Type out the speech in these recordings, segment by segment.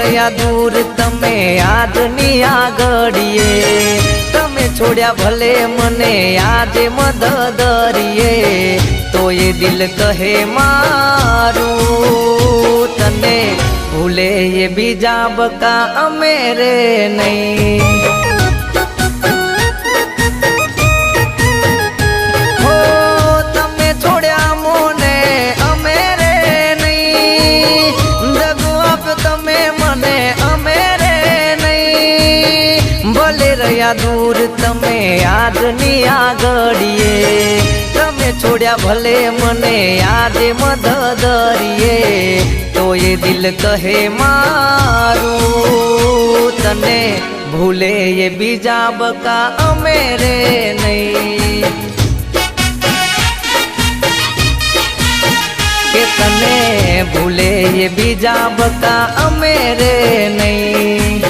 રહ્યા દૂર તમે આજની આગળીએ, તમે છોડ્યા ભલે મને આજે મદદરીએ, તો એ દિલ કહે મારું તને ભૂલે એ બીજા બકા અમે રે નહીં. હો તમે છોડ્યા મોને અમે રે નહીં, દગો આપ્યો તમે મને અમે રે નહીં. ભલે રહ્યા દૂર તમે આજની આગળીએ, તમે છોડ્યા ભલે મને આજે મદદરીએ, તો એ દિલ કહે મારું તને ભૂલે એ બીજા બકા અમે રે નહીં. કે તને ભૂલે એ બીજા બકા અમે રે નહીં.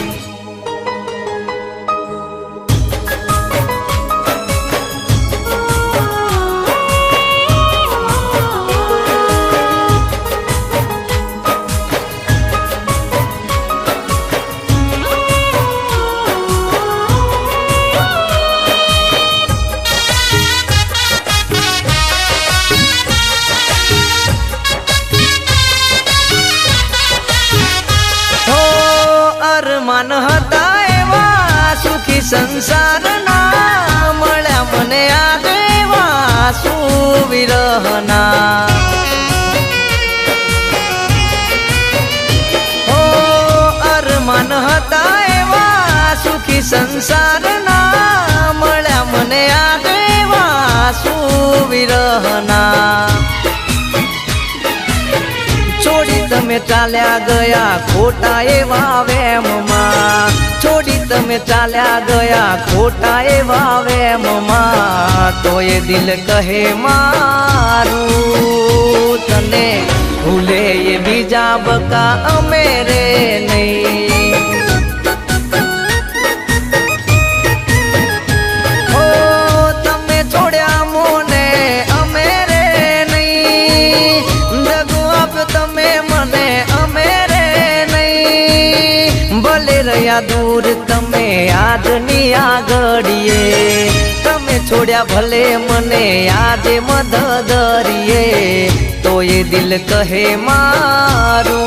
અરમાન હતા એવા સુખી સંસારના, મળ્યા મને આજે એવા સુવિરહના. ઓ અરમાન હતા એવા સુખી સંસારના, મળ્યા મને આજે એવા સુવિરહના. છોડી તમે ચાલ્યા ગયા ખોટા એવા વેમમાં, છોડી તમે ચાલ્યા ગયા ખોટા એવા વેમમાં, તો એ દિલ કહે મારું તને ભૂલે એ બીજા બકા અમે રે નહીં. હો તમે છોડ્યા મોને અમે રે નહીં, દગો આપ્યો તમે મને અમે રે નહીં. ભલે રહ્યા દૂર તમે આજની આગળીએ, તમે છોડ્યા ભલે મને આજે મદદરીએ, તો એ દિલ કહે મારું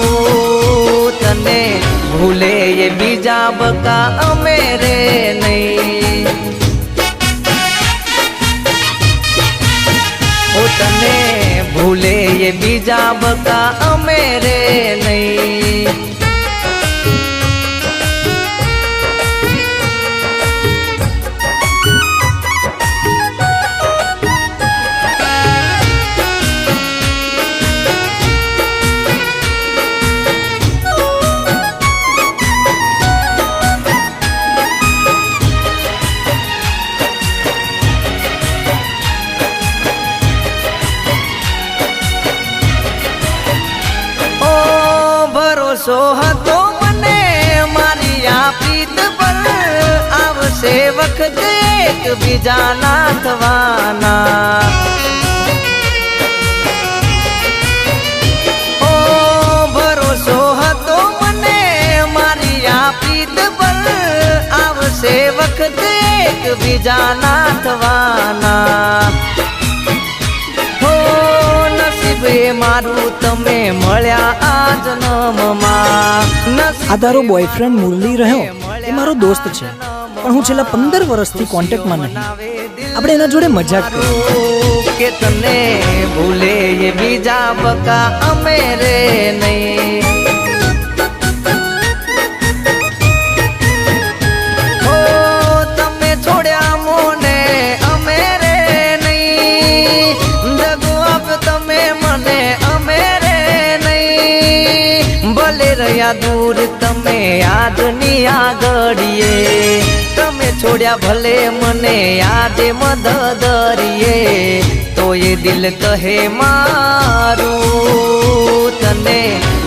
તને ભૂલે એ બીજા બકા અમે રે નહીં. ઓ તને ભૂલે એ બીજા બકા અમે રે નહીં. ભરોસો હતો મને મારી આ પ્રીત પર, આવશે વખત એક બીજાના થવાના. ઓ ભરોસો હતો મને મારી આ પ્રીત પર, આવશે વખત એક બીજાના થવાના. મારું તમે મળ્યા આ જન્મમાં. આ તારો બોયફ્રેન્ડ મુરલી રહ્યો એ મારો દોસ્ત છે, પણ હું છેલ્લા 15 વર્ષથી કોન્ટેક્ટમાં નહીં. આપણે એના જોડે મજાક કરી કે તને ભૂલે એ બીજા બકા અમે રે નહીં. હો તમે છોડ્યા મોને અમે રે નહીં, દગો આપ્યો તમે મને અમે રે નહીં. ભલે રહ્યા દૂર તમે આજની આગળીએ, તમે છોડ્યા ભલે મને આજે મદદરીએ, તો એ દિલ કહે મારું તને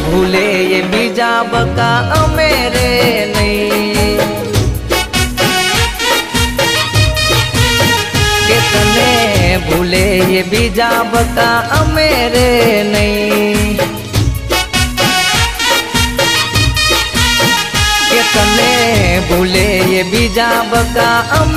ભૂલે એ બીજા બકા અમે રે નહીં. કે તને ભૂલે એ બીજા બકા અમે રે નહીં. ટકા